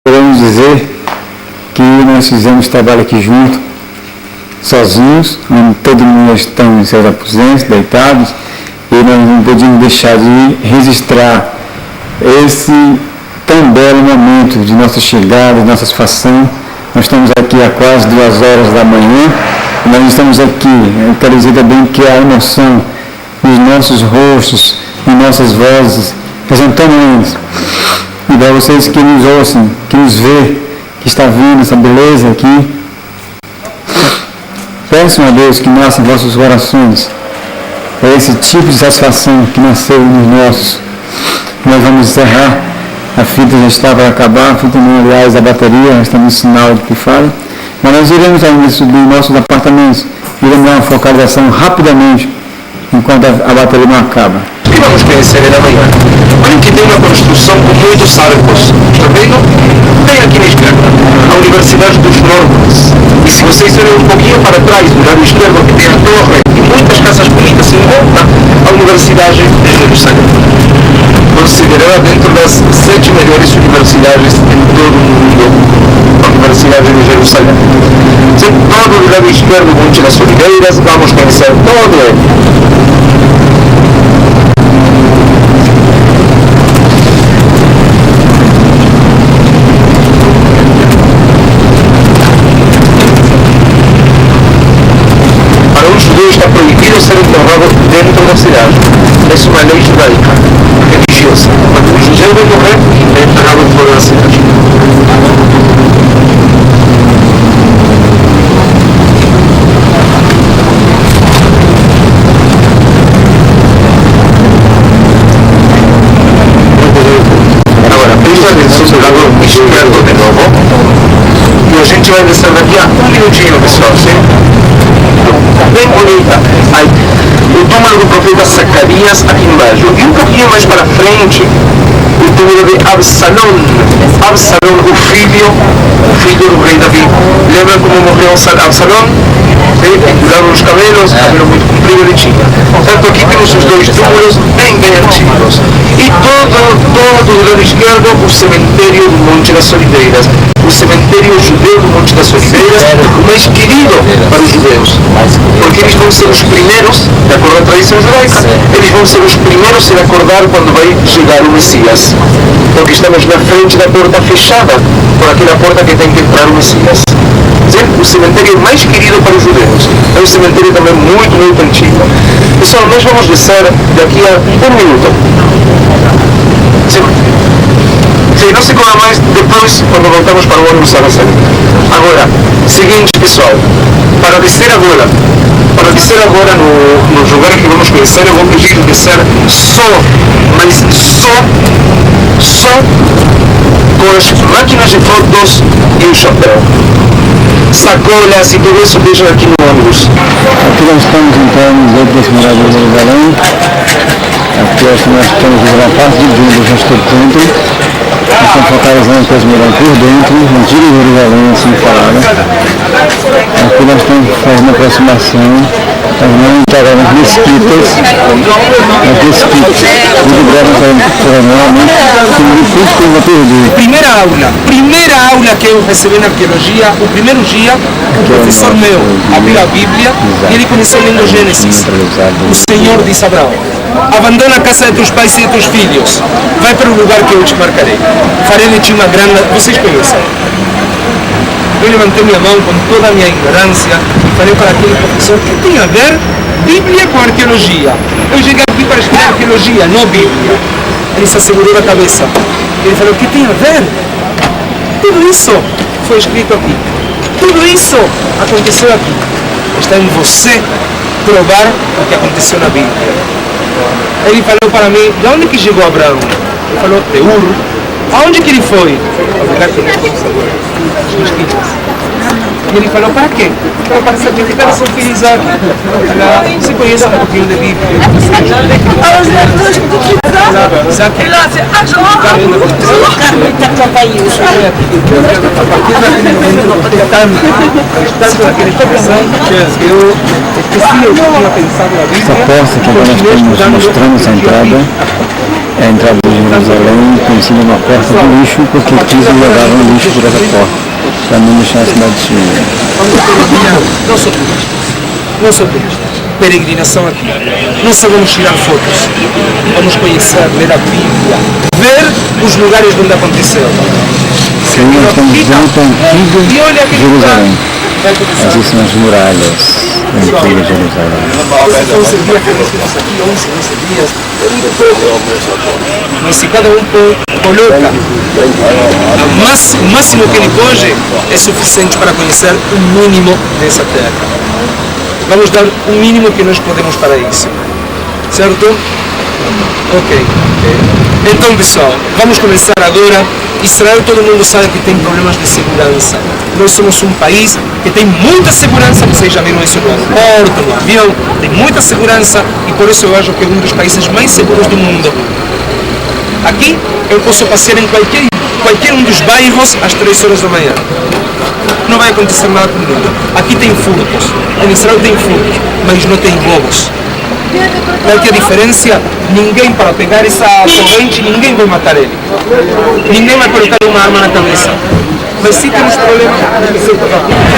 Queremos dizer que nós fizemos trabalho aqui junto, sozinhos, onde todo mundo está em seus aposentos, deitados, e nós não podíamos deixar de registrar esse tão belo momento de nossa chegada, de nossa satisfação. Nós estamos aqui há quase 2 horas da manhã, e nós estamos aqui, eu quero dizer também que a emoção nos nossos rostos, em nossas vozes, representando eles. E para vocês que nos ouçam, que nos vê, que está vindo essa beleza aqui, peçam a Deus que nasça em vossos corações esse tipo de satisfação que nasceu nos nossos. Nós vamos encerrar, a fita já está para acabar, a fita não, aliás, a bateria, nós estamos no sinal de que fala, mas nós iremos ainda subir nossos apartamentos, iremos dar uma focalização rapidamente, enquanto a bateria não acaba. E vamos conhecer ele amanhã. Olhem que tem uma construção com muitos arcos. Está vendo? Bem aqui na esquerda, a Universidade dos Normands. E se vocês olharem um pouquinho para trás, do lado esquerdo, que tem a torre e muitas casas bonitas em volta, a Universidade de Jerusalém. Considerada dentro das 7 melhores universidades em todo o mundo, a Universidade de Jerusalém. Todo do lado esquerdo, Monte das Oliveiras, vamos conhecer todo ele. Está proibido ser enterrado dentro da cidade. É uma lei judaica, religiosa. Quando o judeu vai morrer, é enterrado fora da cidade. Agora, presta atenção do lado esquerdo de novo. E a gente vai descer daqui a 1 minutinho, pessoal, sim? Bem bonita. Aí, o túmulo do profeta Zacarias aqui embaixo. E um pouquinho mais para frente, o túmulo de Absalom. Absalom, o filho do rei Davi. Lembra como morreu Absalom? Penduraram os cabelos, cabelo muito comprido ele tinha. Portanto, aqui temos os 2 túmulos bem antigos. E todo do lado esquerdo, o cemitério do Monte das Oliveiras. O cemitério judeu do Monte das Oliveiras, o mais querido para os judeus, porque eles vão ser os primeiros, de acordo com a tradição judaica, eles vão ser os primeiros a acordar quando vai chegar o Messias, porque estamos na frente da porta fechada, por aquela porta que tem que entrar o Messias. O cemitério mais querido para os judeus, é um cemitério também muito, muito antigo. Pessoal, nós vamos descer daqui a 1 minuto. Sim, não se cobra mais depois quando voltamos para o ônibus a Nazaré. Agora, seguinte pessoal, para descer agora no lugar que vamos conhecer, eu vou pedir de descer só com as máquinas de fotos e o chapéu. Sacolas e tudo isso deixam aqui no ônibus. Aqui nós estamos entrando dentro desse morador de Jerusalém. Aqui nós estamos na parte de dentro do resto do templo. Estamos focalizando que eles moram por dentro, no antigo Jerusalém, assim falado. Aqui nós estamos fazendo uma aproximação, nós não entramos nas mesquitas, onde devem normalmente, que o curso que eu vou perder. Primeira aula que eu recebi na arqueologia, o primeiro dia, o professor meu abriu a Bíblia e ele começou lendo Gênesis. O Senhor disse a Abraão: abandona a casa de teus pais e de teus filhos, vai para o lugar que eu te marcarei. Farei de ti uma grande... Vocês conhecem? Eu levantei minha mão com toda a minha ignorância e falei para aquele professor: que tem a ver Bíblia com arqueologia? Eu cheguei aqui para estudar arqueologia, não Bíblia. Ele se segurou a cabeça. Ele falou: que tem a ver? Tudo isso foi escrito aqui. Tudo isso aconteceu aqui. Está em você provar o que aconteceu na Bíblia. Ele falou para mim: de onde que chegou Abraão? Ele falou: de Ur. Aonde que ele foi? Obrigado por e ele falou: para quê? Para sacrificar seu filho Isaac. Você conhece um pouquinho da Bíblia? porta que agora nós estamos mostrando essa entrada é a entrada de Jerusalém, conhecida como a porta do lixo, porque Cristo levava o lixo por essa porta, para não deixar a cidade suja. Não sou turista. Peregrinação aqui. Não só vamos tirar fotos, vamos conhecer, ler a Bíblia, ver os lugares onde aconteceu. Sim, nós estamos dentro da antiga Jerusalém. Essas são as muralhas da antiga Jerusalém. Esses são os dias que nós temos aqui, 11 dias. Mas se cada um coloca o máximo que ele pode, é suficiente para conhecer o mínimo dessa terra. Vamos dar o mínimo que nós podemos para isso, certo? Ok. Então, pessoal, vamos começar agora. Israel, todo mundo sabe que tem problemas de segurança. Nós somos um país que tem muita segurança, vocês já viram isso no aeroporto, no avião, tem muita segurança e por isso eu acho que é um dos países mais seguros do mundo. Aqui eu posso passear em qualquer um dos bairros às 3 horas da manhã. Não vai acontecer nada comigo. Aqui tem furtos, em Israel tem furtos, mas não tem roubos. Qual que é a diferença? Ninguém para pegar essa corrente, ninguém vai matar ele. Ninguém vai colocar uma arma na cabeça. Mas se temos problema,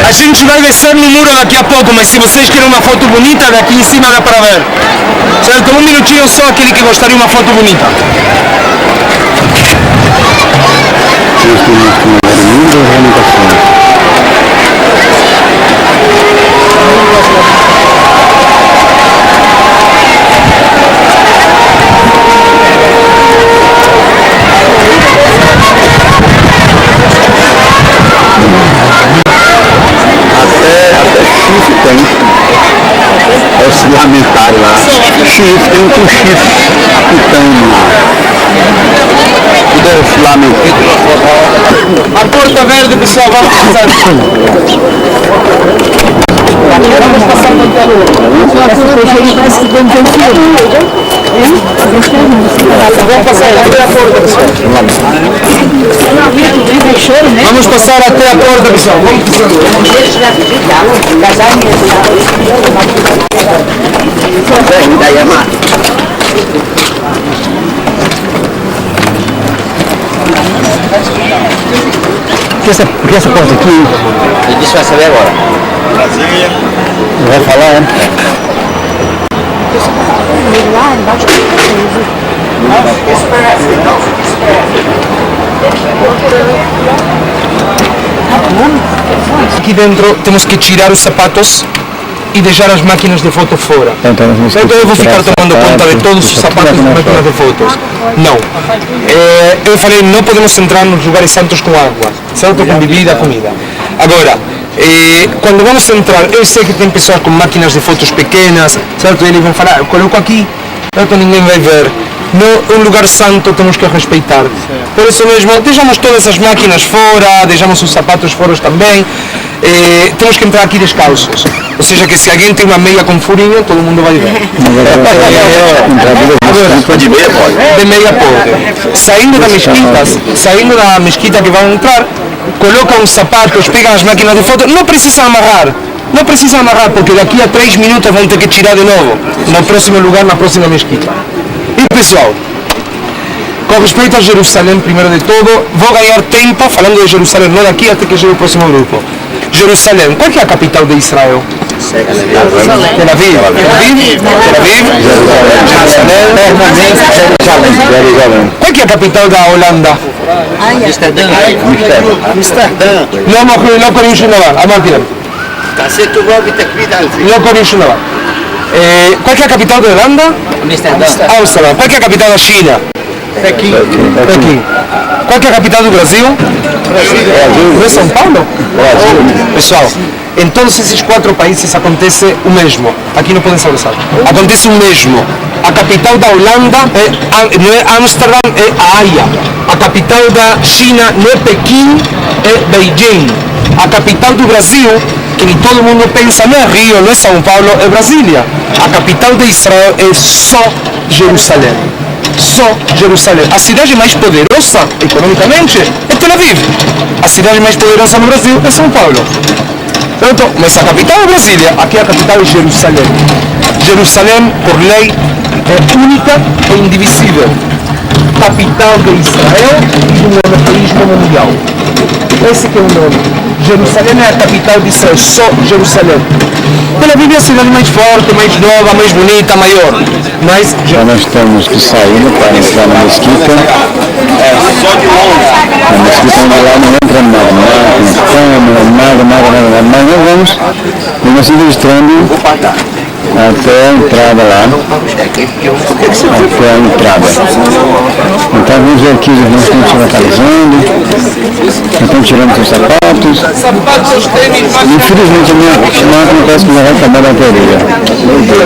a gente vai descer no muro daqui a pouco, mas se vocês querem uma foto bonita, daqui em cima dá para ver. Certo? Um minutinho só, aquele que gostaria de uma foto bonita. É o lamentário lá. Chifre, tem um com chifre apitando lá. Tudo é o lamentário. A porta verde, pessoal, vamos passar. Vamos passar na rua. Vamos passar até a porta, pessoal. Vamos passar até a porta, pessoal. Por que essa porta aqui? Ele disse que vai saber agora. Vai falar, né? Aqui dentro temos que tirar os sapatos e deixar as máquinas de foto fora. Então eu vou ficar tomando conta de todos os sapatos das máquinas de fotos. Não. Eu falei, não podemos entrar nos lugares santos com água, certo? Com bebida, comida. Agora, quando vamos entrar, eu sei que tem pessoas com máquinas de fotos pequenas, certo? Eles vão falar, coloco aqui, certo? Ninguém vai ver. No um lugar santo temos que respeitar. Por isso mesmo, deixamos todas as máquinas fora, deixamos os sapatos fora também. Temos que entrar aqui descalços. Ou seja, que se alguém tem uma meia com furinho, todo mundo vai ver. De meia pode. Saindo da mesquita que vão entrar, colocam os sapatos, pegam as máquinas de foto, não precisa amarrar. Não precisa amarrar, porque daqui a 3 minutos vão ter que tirar de novo, no próximo lugar, na próxima mesquita. E pessoal, com respeito a Jerusalém, primeiro de tudo, vou ganhar tempo falando de Jerusalém, não daqui até que chegue o próximo grupo. Jerusalém, qual que é a capital de Israel? Tel Aviv. Jerusalém. Qual que é a capital da Holanda? Amsterdã. לא קוראים שום דבר, אמרתי להם. תעשה טובה ותקפיד על זה. לא קוראים שום דבר. ¿Cuál es la capital de Holanda? Amsterdam. ¿Cuál es la capital de China? Pequín. ¿Cuál es la capital do Brasil? ¿No es São Paulo? Pessoal, em todos esses 4 países acontece o mesmo. Aqui não podem saber. Acontece o mesmo. A capital da Holanda não é Amsterdam, é Haia. A capital da China não é Pequim, é Beijing. A capital do Brasil, que todo mundo pensa, não é Rio, não é São Paulo, é Brasília. A capital de Israel é só Jerusalém. só Jerusalém. A cidade mais poderosa economicamente é Tel Aviv. A cidade mais poderosa no Brasil é São Paulo. Certo? Mas a capital é Brasília, aqui a capital é Jerusalém. Jerusalém, por lei, é única e indivisível. Capital de Israel e do monoteísmo mundial. Esse que é o nome. Jerusalém é a capital de Israel, só Jerusalém. Tel Aviv é a cidade mais forte, mais nova, mais bonita, maior. Mas já nós temos que sair para entrar na mesquita. A mesquita onde lá não entra nada. Mas nós vamos se registrando até a entrada lá. Até a entrada. Então vamos ver aqui, os irmãos estão se localizando. Estão tirando seus sapatos. Infelizmente a minha máquina parece que já vai acabar a bateria.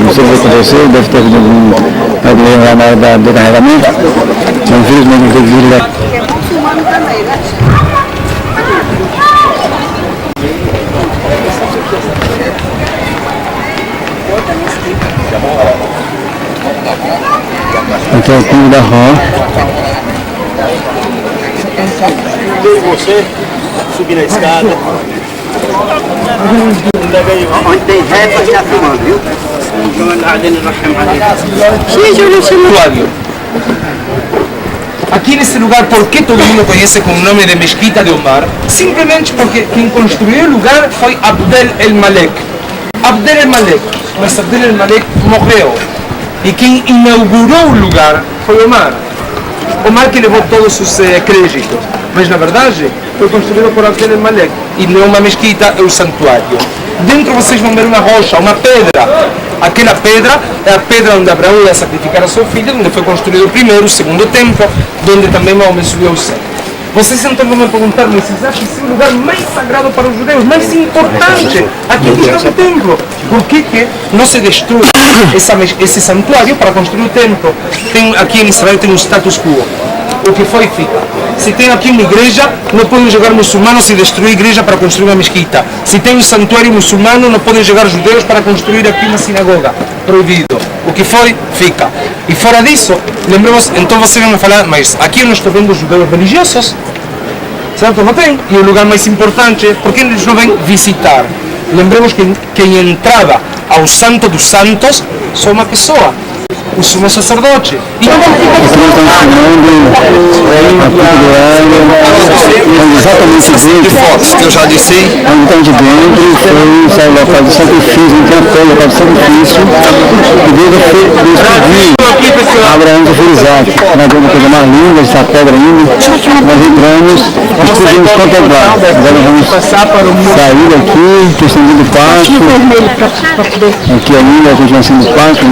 Não sei o que aconteceu, deve ter havido algum problema lá na hora do carregamento. Então infelizmente eu tenho que desligar. Então o clube da Ró. Você subir na escada. Onde tem ré para estar filmando, viu? Aqui nesse lugar, por que todo mundo conhece com o nome de Mesquita de Omar? Simplesmente porque quem construiu o lugar foi Abdel el-Malek. Abdel el-Malek, mas Abdel el-Malek morreu. E quem inaugurou o lugar foi Omar. Omar que levou todos os créditos. Mas na verdade foi construído por Abdel el-Malek. E não uma mesquita, é o santuário. Dentro vocês vão ver uma rocha, uma pedra. Aquela pedra é a pedra onde Abraão ia sacrificar a seu filho, onde foi construído o primeiro, o segundo templo, onde também Maomé subiu ao céu. Vocês então vão me perguntar, mas vocês acham esse é o lugar mais sagrado para os judeus, mais importante? Aqui está o templo. Por que não se destrui esse santuário para construir o templo? Aqui em Israel tem um status quo. O que foi fica. Se tem aqui uma igreja, não podem chegar muçulmanos e destruir a igreja para construir uma mesquita. Se tem um santuário muçulmano, não podem chegar judeus para construir aqui uma sinagoga. Proibido. O que foi, fica. E fora disso, lembramos, então vocês vão falar, mas aqui eu não estou vendo judeus religiosos. Certo? Não tem. E o lugar mais importante, por que eles não vêm visitar? Lembremos que quem entrava ao Santo dos Santos só uma pessoa. O sumo sacerdote. E não exatamente de fotos que eu já disse. Então de dentro foi o local de sacrifício, então foi o local de sacrifício. E Deus pediu a Abraão de Isaac. Nós temos uma coisa mais linda, essa pedra ainda. Nós entramos, nós podemos contemplar. Agora vamos sair daqui, questão do pasto. Aqui ainda, a continuação do pasto.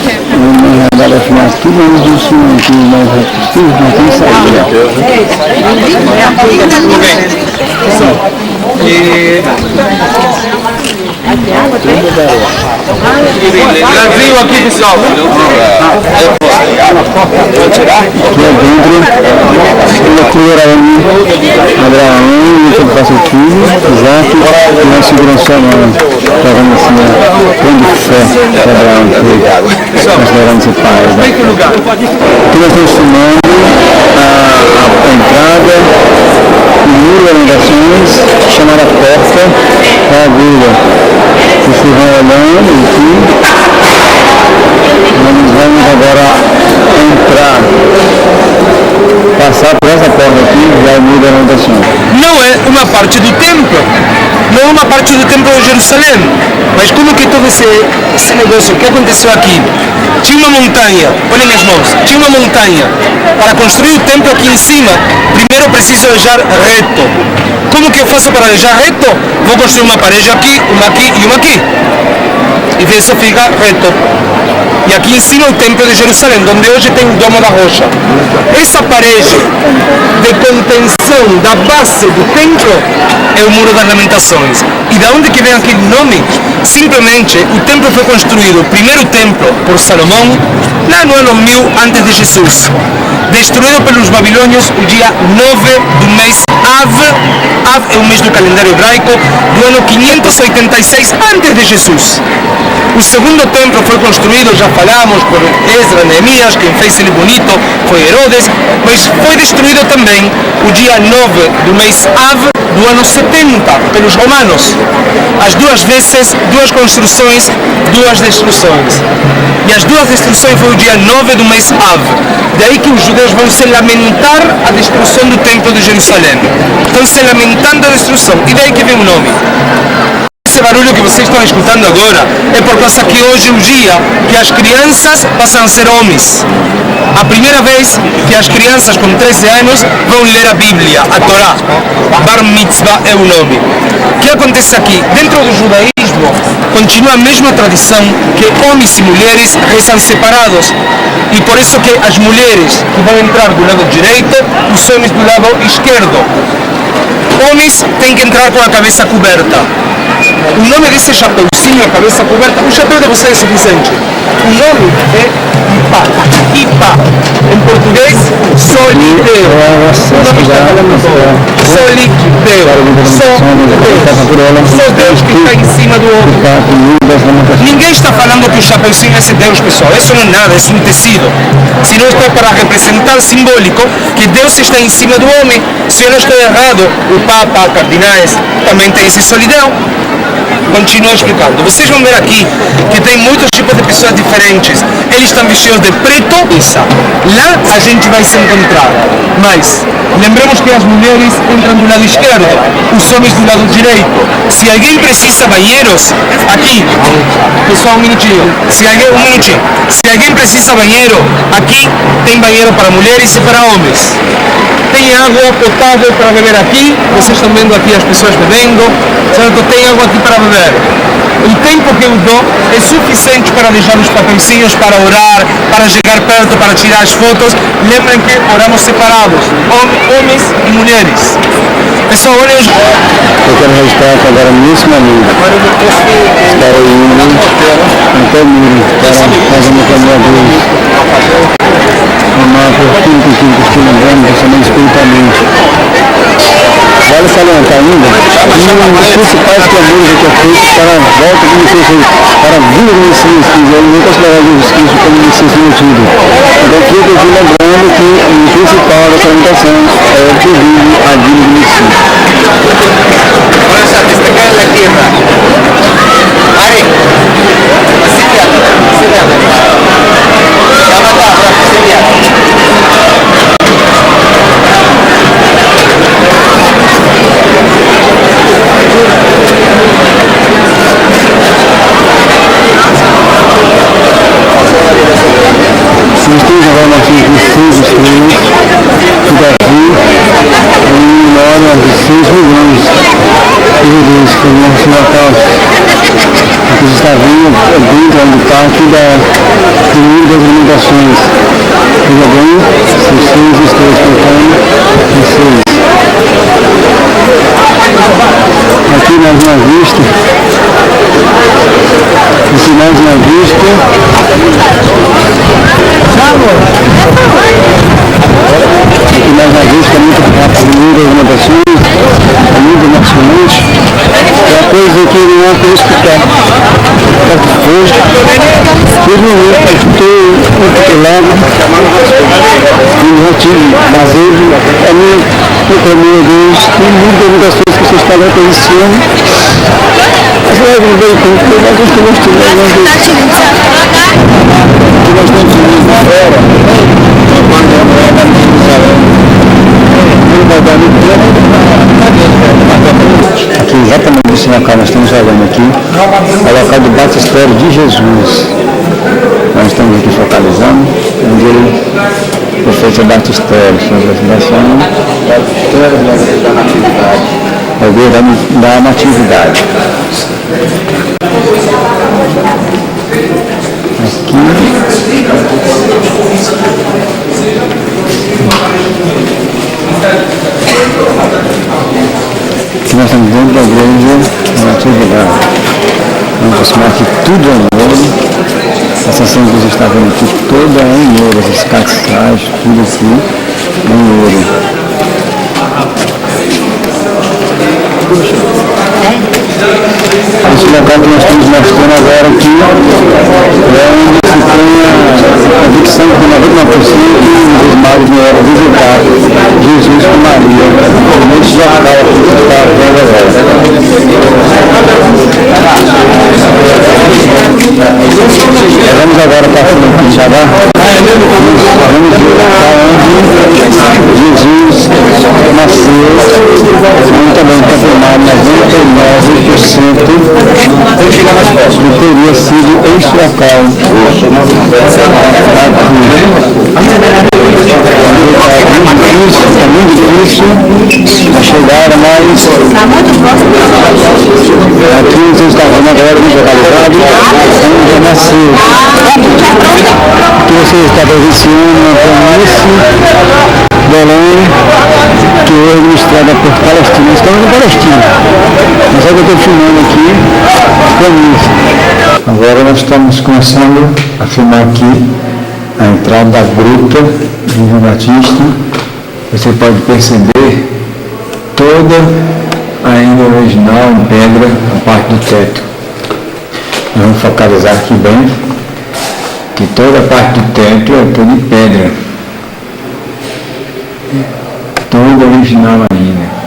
Vamos agora afinar tudo, vamos em cima aqui o mais rápido possível, mas tem que sair. Brasil aqui, pessoal. Aqui dentro, loucura Abraão, que passa o filho, Isaac, e nós seguramos sua mão, fazendo assim, grande fé que Abraão fez, considerando seu pai. Aqui nós estamos filmando a entrada, o muro das lembrações, chamada porta da agulha. Vocês vão olhando aqui. Nós vamos agora entrar, passar por essa porta aqui, já é o muro da lembração. Não é uma parte do templo, não é uma parte do templo de Jerusalém, mas como que todo esse negócio que aconteceu aqui? Tinha uma montanha, olhem minhas mãos, tinha uma montanha. Para construir o templo aqui em cima, primeiro preciso deixar reto. Como que eu faço para deixar reto? Vou construir uma parede aqui e uma aqui. E isso fica reto. E aqui em cima o templo de Jerusalém, onde hoje tem o Domo da Rocha. Essa parede de contenção da base do templo é o Muro das Lamentações. E de onde que vem aquele nome? Simplesmente o templo foi construído, o primeiro templo, por Salomão, lá no ano 1000 a.C., destruído pelos babilônios o dia 9 do mês Av. Av é o mês do calendário hebraico do ano 586 antes de Jesus. O segundo templo foi construído, já falamos, por Esdras, Neemias, quem fez ele bonito foi Herodes, mas foi destruído também o dia 9 do mês Av do ano 70 pelos romanos. As duas vezes, duas construções, duas destruições. E as duas destruições foi o dia 9 do mês Av. Daí que os judeus vão se lamentar a destruição do templo de Jerusalém. Estão se lamentando a destruição. E daí que vem o nome. Esse barulho que vocês estão escutando agora é por causa que hoje é o dia que as crianças passam a ser homens. A primeira vez que as crianças com 13 anos vão ler a Bíblia, a Torá. Bar Mitzvah é o nome. O que acontece aqui? Dentro do judaísmo continua a mesma tradição que homens e mulheres rezam separados. E por isso que as mulheres que vão entrar do lado direito, os homens do lado esquerdo. Homens têm que entrar com a cabeça coberta. O nome desse chapeuzinho, a cabeça coberta, o chapéu de vocês é suficiente. O nome é Ipá. Ipá. Em português, solideu. O nome está falando todo. Solideu. Só Deus que está em cima do outro. Ninguém está falando que o chapeuzinho é esse Deus, pessoal. Isso não é nada, é um tecido. Senão está para representar simbólico que Deus está em cima do homem. Se eu não estou errado, o Papa, cardinais, também tem esse solidão. Continuo explicando. Vocês vão ver aqui que tem muitos tipos de pessoas diferentes. Eles estão vestidos de preto. Lá a gente vai se encontrar. Mas lembremos que as mulheres entram do lado esquerdo, os homens do lado direito. Se alguém precisa banheiros, aqui, pessoal, um minutinho. Se alguém precisa banheiro, aqui tem banheiro para mulheres e para homens. Tem água potável para beber aqui. Vocês estão vendo aqui as pessoas bebendo. Certo? Tem água aqui para beber. O tempo que eu dou é suficiente para deixar os papelzinhos para orar, para chegar perto, para tirar as fotos. Lembrem que oramos separados, homens e mulheres. Pessoal, olha os... Eu quero registrar que agora nesse momento estarei indo até o muro para fazer uma caminhada no mapa 35 km, somente espiritualmente. Vale salientar ainda um dos principais clamores que é feito para a volta do Messias, para a vinda do Messias, que ele não considerava Jesus Cristo como Messias ungido. Então fica aqui lembrando que o principal da salientação é que vive a vinda do Messias. Está vindo do parque da primeira das alimentações. Veja bem, 6 estrelas colocando 6. Aqui mais uma vista. Aqui mais uma vista. Aqui mais uma vista, muito rápido, primeira das alimentações, muito emocionante. É uma coisa que não é para explicar. Hoje, eu estou muito lado, não tive, mas ele é meu caminho a Deus, tem muitas das coisas que vocês falam com esse ano. Mas eu não vejo com o que eu gosto de ver. Nós temos um fora, aqui exatamente nesse local nós estamos olhando aqui, é o local do batistério de Jesus. Nós estamos aqui focalizando, onde ele fez o batistério, é o dia da natividade. Aqui nós estamos dentro da igreja da natividade. Vamos aproximar aqui tudo em ouro. Essa cena que você está vendo aqui toda é em ouro, esses caixas, tudo aqui em ouro. os mares vieram visitar Jesus com Maria, nesse local vamos agora para a Quixadá. Vamos ver onde Jesus nasceu, também está filmado 99% teria sido este local. É muito difícil chegar, mas aqui você está vendo agora localizado onde nasceu. Que você está presenciando na planície Belém, que é administrada por Palestina. Estamos na Palestina, mas é que eu estou filmando aqui planície. Agora nós estamos começando a filmar aqui a entrada da gruta de João Batista. Você pode perceber toda ainda original em pedra a parte do teto. Nós vamos focalizar aqui bem que toda a parte do teto é toda de pedra, toda original ainda.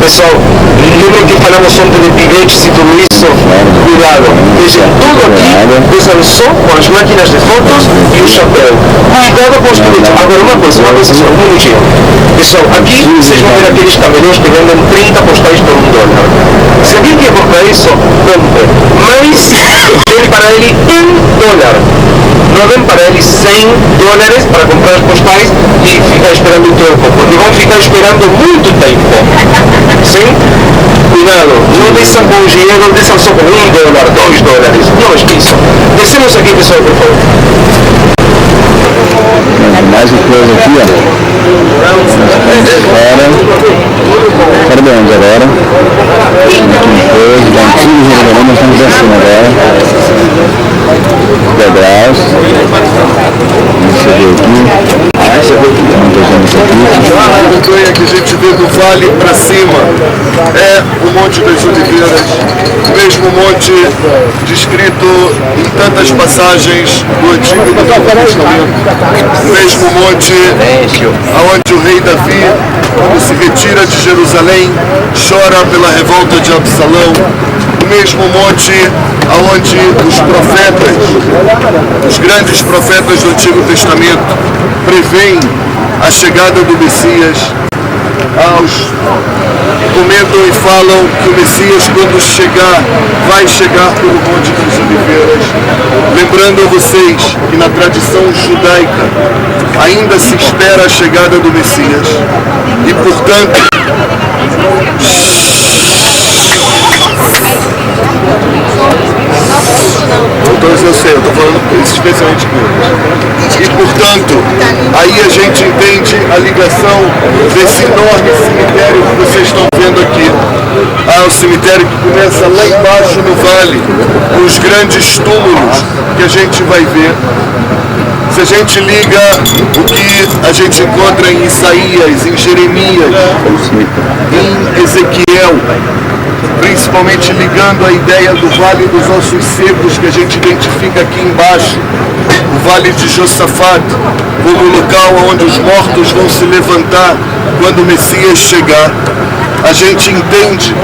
Pessoal, lembra que falamos ontem de pivetes e tudo isso? Cuidado, veja, tudo aqui usa só com as máquinas de fotos e o chapéu. Cuidado com os pivetes. Agora uma coisa só, um minutinho. Pessoal, aqui vocês vão ver aqueles camelões que vendem 30 postais por $1. Se alguém quer comprar isso, compre. Mas dê para ele $1. Não dêem para ele $100 para comprar as postais e ficar esperando o troco, porque vão ficar esperando muito tempo. Sim? Cuidado, não desçam com o dinheiro, desçam só com $1, $2. Não esqueçam. Descemos aqui, pessoal, por favor. Mais uma coisa aqui, ó. Fora de onde agora? Aqui depois, da antiga Jerusalém, nós estamos descendo agora. Degraus. Você vê aqui. A montanha que a gente vê do vale para cima é o Monte das Oliveiras, o mesmo monte descrito em tantas passagens do Antigo e do Novo Testamento, o mesmo monte onde o rei Davi, quando se retira de Jerusalém, chora pela revolta de Absalão, o mesmo monte onde os profetas, os grandes profetas do Antigo Testamento, preveem a chegada do Messias, comentam e falam que o Messias, quando chegar, vai chegar pelo Monte das Oliveiras. Lembrando a vocês que na tradição judaica ainda se espera a chegada do Messias e, portanto, eu sei, eu estou falando especialmente com eles. E, portanto, aí a gente entende a ligação desse enorme cemitério que vocês estão vendo aqui. O cemitério que começa lá embaixo no vale, com os grandes túmulos que a gente vai ver. Se a gente liga o que a gente encontra em Isaías, em Jeremias, em Ezequiel, principalmente ligando a ideia do Vale dos Ossos Secos, que a gente identifica aqui embaixo, o Vale de Josafat, como o local onde os mortos vão se levantar quando o Messias chegar, a gente entende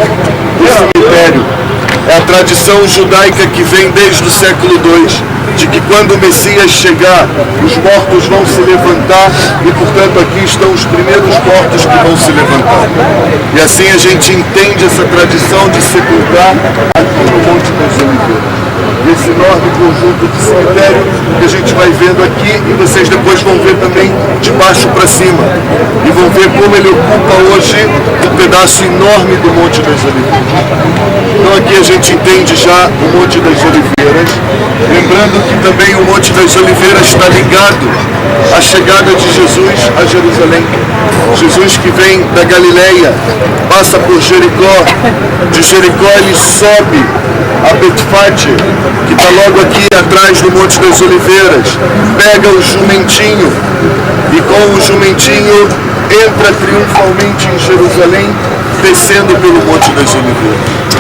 o cemitério. É a tradição judaica que vem desde o século II, de que quando o Messias chegar, os mortos vão se levantar e, portanto, aqui estão os primeiros mortos que vão se levantar. E assim a gente entende essa tradição de sepultar aqui no Monte das Oliveiras. Esse enorme conjunto de cemitério que a gente vai vendo aqui, e vocês depois vão ver também de baixo para cima. E vão ver como ele ocupa hoje um pedaço enorme do Monte das Oliveiras. Então aqui a gente entende já o Monte das Oliveiras, lembrando que também o Monte das Oliveiras está ligado à chegada de Jesus a Jerusalém. Jesus que vem da Galileia, passa por Jericó, de Jericó ele sobe a Betfage, que está logo aqui atrás do Monte das Oliveiras, pega o jumentinho e com o jumentinho entra triunfalmente em Jerusalém, descendo pelo Monte das Oliveiras.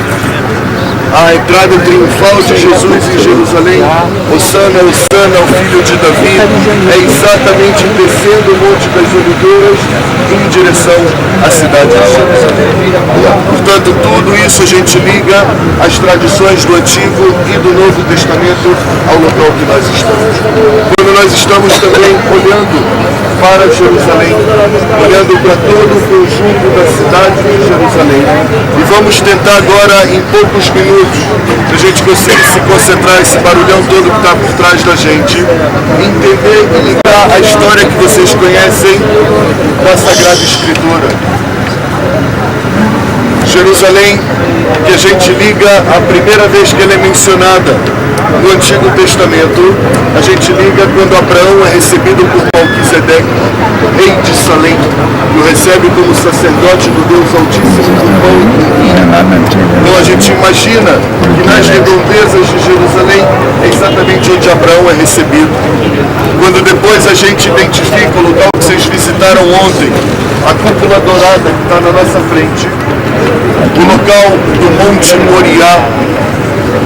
A entrada triunfal de Jesus em Jerusalém, Hosana, Hosana, o filho de Davi, é exatamente descendo o Monte das Oliveiras em direção à cidade de Jerusalém. Portanto, tudo isso a gente liga às tradições do Antigo e do Novo Testamento ao local que nós estamos. Quando nós estamos também olhando para Jerusalém, olhando para todo o conjunto da cidade de Jerusalém. E vamos tentar agora, em poucos minutos, a gente conseguir se concentrar esse barulhão todo que está por trás da gente, entender e ligar a história que vocês conhecem da Sagrada Escritura. Jerusalém, que a gente liga a primeira vez que ela é mencionada no Antigo Testamento, a gente liga quando Abraão é recebido por Melquisedeque, rei de Salém, e o recebe como sacerdote do Deus Altíssimo do pão e do vinho. Então a gente imagina que nas redondezas de Jerusalém é exatamente onde Abraão é recebido. Quando depois a gente identifica o local que vocês visitaram ontem, a cúpula dourada que está na nossa frente, o local do Monte Moriá.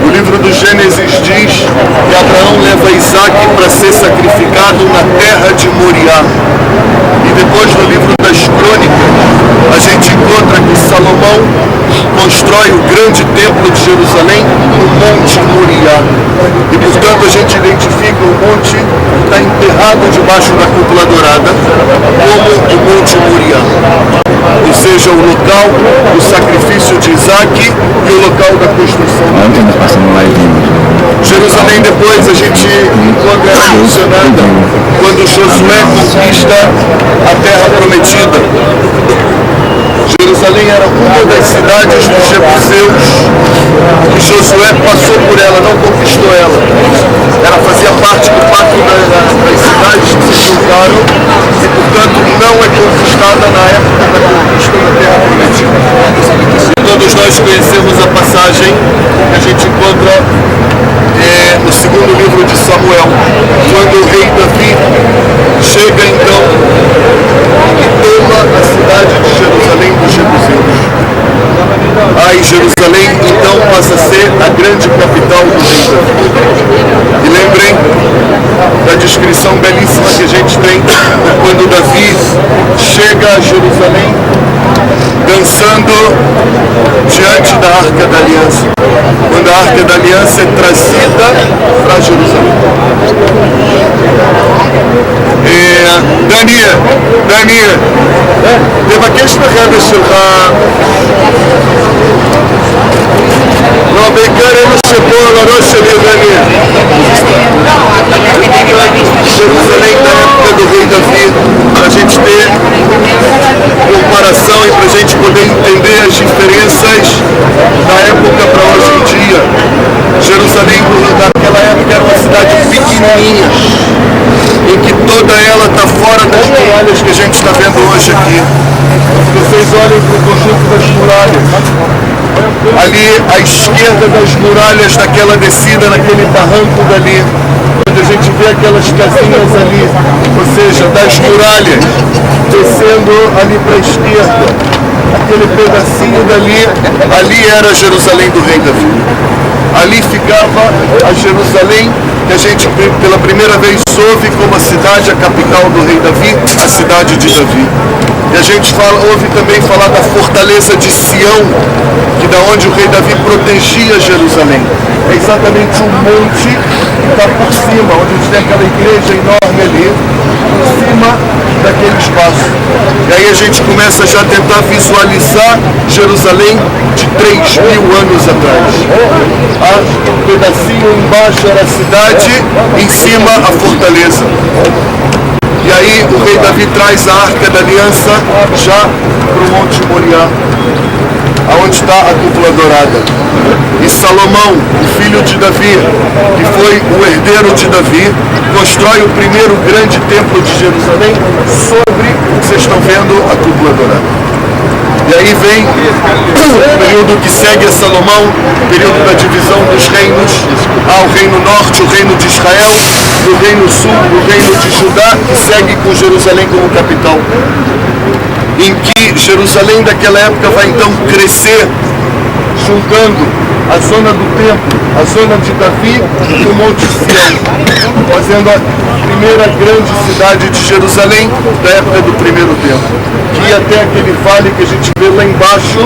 O livro do Gênesis diz que Abraão leva Isaac para ser sacrificado na terra de Moriá. E depois no livro das Crônicas, a gente encontra que Salomão constrói o grande templo de Jerusalém no Monte Moriá. E portanto a gente identifica o monte que está enterrado debaixo da cúpula dourada como o Monte Moriá. Ou seja, o local do sacrifício de Isaac e o local da construção. Jerusalém depois a gente encontra ela mencionada quando Josué conquista a terra prometida. Jerusalém era uma das cidades dos jebuseus e Josué passou por ela, não conquistou ela. Ela fazia parte do pacto das cidades que se juntaram e, portanto, não é conquistada na época da conquista da terra prometida. E todos nós conhecemos a passagem que a gente encontra no segundo livro de Samuel, quando o rei Davi chega então e toma a cidade de Jerusalém dos jebuseus. Aí Jerusalém então passa a ser a grande capital do rei Davi. E lembrem da descrição belíssima que a gente tem quando Davi chega a Jerusalém dançando diante da Arca da Aliança, quando a Arca da Aliança é trazida para Jerusalém. דני, תבקש בחבר'ה שלך, לא, בעיקר אלו שפה על הראש שלי, דני. Jerusalém da época do rei Davi, para a gente ter comparação e para a gente poder entender as diferenças da época para hoje em dia. Jerusalém daquela época era uma cidade pequenininha, em que toda ela está fora das muralhas que a gente está vendo hoje aqui. Vocês olhem para o conjunto das muralhas. Ali à esquerda das muralhas, naquela descida, naquele barranco dali, onde a gente vê aquelas casinhas ali, ou seja, das muralhas, descendo ali para a esquerda, aquele pedacinho dali, ali era Jerusalém do rei Davi. Ali ficava a Jerusalém que a gente pela primeira vez ouve como a cidade, a capital do rei Davi, a cidade de Davi. E a gente ouve também falar da fortaleza de Sião, que da onde o rei Davi protegia Jerusalém. É exatamente um monte que está por cima, onde a gente tem aquela igreja enorme ali, por cima daquele espaço. E aí a gente começa já a tentar visualizar Jerusalém de 3.000 anos atrás. Um pedacinho embaixo era a cidade, em cima a fortaleza. E aí o rei Davi traz a Arca da Aliança já para o Monte Moriá, aonde está a cúpula dourada. E Salomão, o filho de Davi, que foi o herdeiro de Davi, constrói o primeiro grande templo de Jerusalém sobre o que vocês estão vendo, a cúpula dourada. E aí vem o período que segue a Salomão, o período da divisão dos reinos. Há o reino norte, o reino de Israel, o reino sul, o reino de Judá, que segue com Jerusalém como capital. em que Jerusalém daquela época vai então crescer, juntando a zona do templo, a zona de Davi e o Monte Sião, fazendo a primeira grande cidade de Jerusalém da época do primeiro templo, que ia até aquele vale que a gente vê lá embaixo,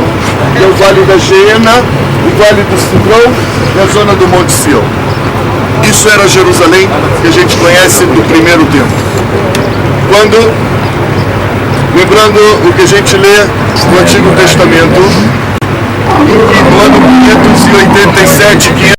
que é o Vale da Geena, o Vale do Cedrão e a zona do Monte Sião. Isso era Jerusalém que a gente conhece do primeiro templo. Quando, lembrando o que a gente lê no Antigo Testamento, em que no ano 587,